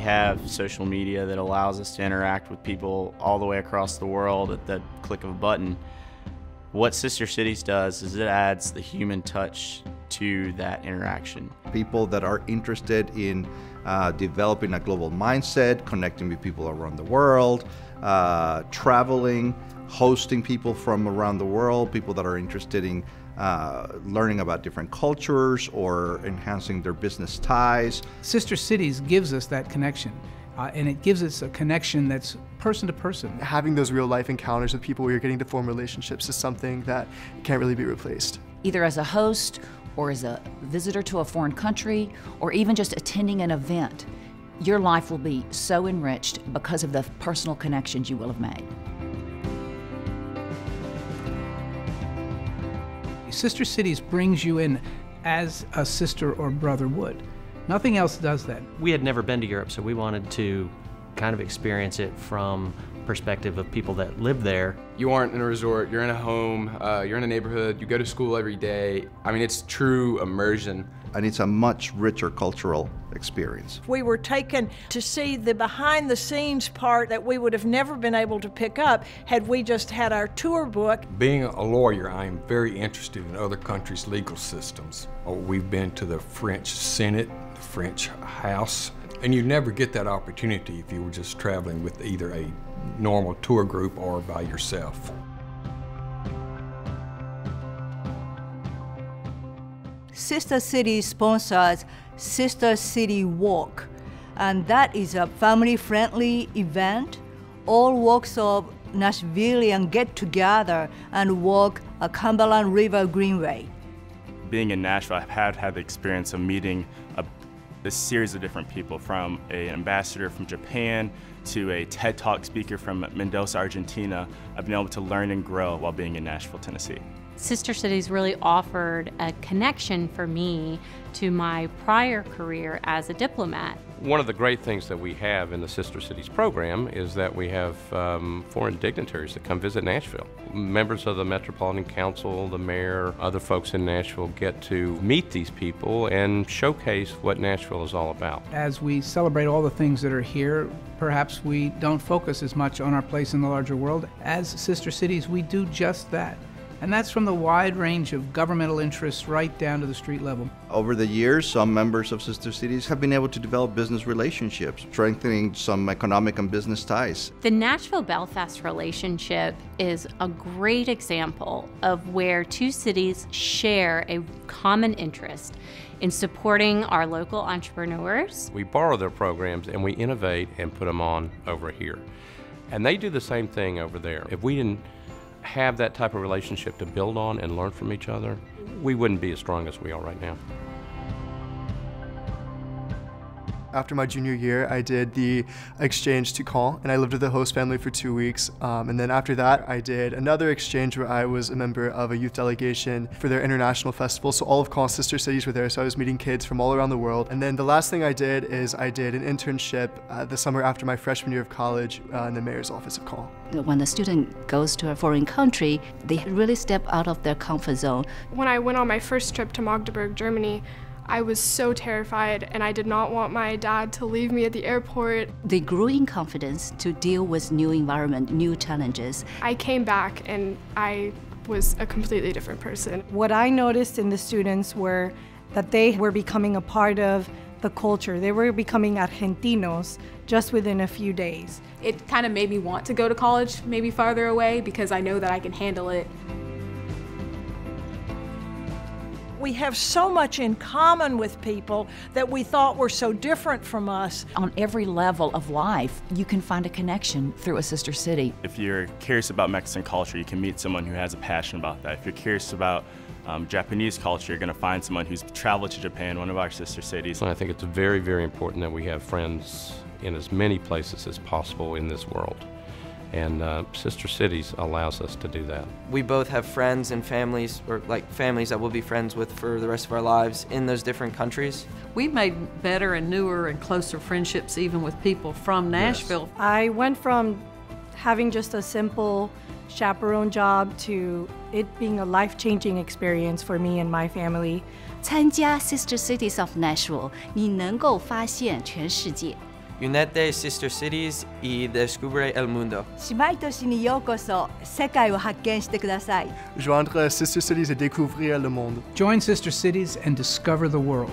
have social media that allows us to interact with people all the way across the world at the click of a button. What Sister Cities does is it adds the human touch to that interaction. People that are interested in developing a global mindset, connecting with people around the world, traveling, hosting people from around the world, people that are interested in learning about different cultures or enhancing their business ties. Sister Cities gives us that connection, and it gives us a connection that's person to person. Having those real life encounters with people where you're getting to form relationships is something that can't really be replaced. Either as a host, or as a visitor to a foreign country, or even just attending an event, your life will be so enriched because of the personal connections you will have made. Sister Cities brings you in as a sister or brother would. Nothing else does that. We had never been to Europe, so we wanted to kind of experience it from perspective of people that live there. You aren't in a resort, you're in a home, you're in a neighborhood, you go to school every day. I mean, it's true immersion. And it's a much richer cultural experience. We were taken to see the behind the scenes part that we would have never been able to pick up had we just had our tour book. Being a lawyer, I am very interested in other countries' legal systems. We've been to the French Senate, the French House, and you never get that opportunity if you were just traveling with either a normal tour group or by yourself. Sister City sponsors Sister City Walk, and that is a family-friendly event. All walks of Nashvilleians get together and walk a Cumberland River Greenway. Being in Nashville, I've had the experience of meeting a series of different people, from an ambassador from Japan to a TED Talk speaker from Mendoza, Argentina. I've been able to learn and grow while being in Nashville, Tennessee. Sister Cities really offered a connection for me to my prior career as a diplomat. One of the great things that we have in the Sister Cities program is that we have foreign dignitaries that come visit Nashville. Members of the Metropolitan Council, the mayor, other folks in Nashville get to meet these people and showcase what Nashville is all about. As we celebrate all the things that are here, perhaps we don't focus as much on our place in the larger world. As Sister Cities, we do just that. And that's from the wide range of governmental interests right down to the street level. Over the years, some members of Sister Cities have been able to develop business relationships, strengthening some economic and business ties. The Nashville-Belfast relationship is a great example of where two cities share a common interest in supporting our local entrepreneurs. We borrow their programs and we innovate and put them on over here. And they do the same thing over there. If we didn't have that type of relationship to build on and learn from each other, we wouldn't be as strong as we are right now. After my junior year, I did the exchange to Caen, and I lived with the host family for 2 weeks. And then after that, I did another exchange where I was a member of a youth delegation for their international festival. So all of Caen's sister cities were there, so I was meeting kids from all around the world. And then the last thing I did is I did an internship the summer after my freshman year of college in the mayor's office of Caen. When a student goes to a foreign country, they really step out of their comfort zone. When I went on my first trip to Magdeburg, Germany, I was so terrified, and I did not want my dad to leave me at the airport. They grew in confidence to deal with new environment, new challenges. I came back and I was a completely different person. What I noticed in the students were that they were becoming a part of the culture. They were becoming Argentinos just within a few days. It kind of made me want to go to college, maybe farther away, because I know that I can handle it. We have so much in common with people that we thought were so different from us. On every level of life, you can find a connection through a sister city. If you're curious about Mexican culture, you can meet someone who has a passion about that. If you're curious about Japanese culture, you're going to find someone who's traveled to Japan, one of our sister cities. And I think it's very, very important that we have friends in as many places as possible in this world. And Sister Cities allows us to do that. We both have friends and families, or like families that we'll be friends with for the rest of our lives in those different countries. We've made better and newer and closer friendships even with people from Nashville. Yes. I went from having just a simple chaperone job to it being a life-changing experience for me and my family. 参加 Sister Cities of Nashville， 你能够发现全世界。Unete Sister Cities y descubre el mundo. 姉妹都市にようこそ、世界を発見してください。 Joindre Sister Cities et découvrir le monde. Join Sister Cities and discover the world.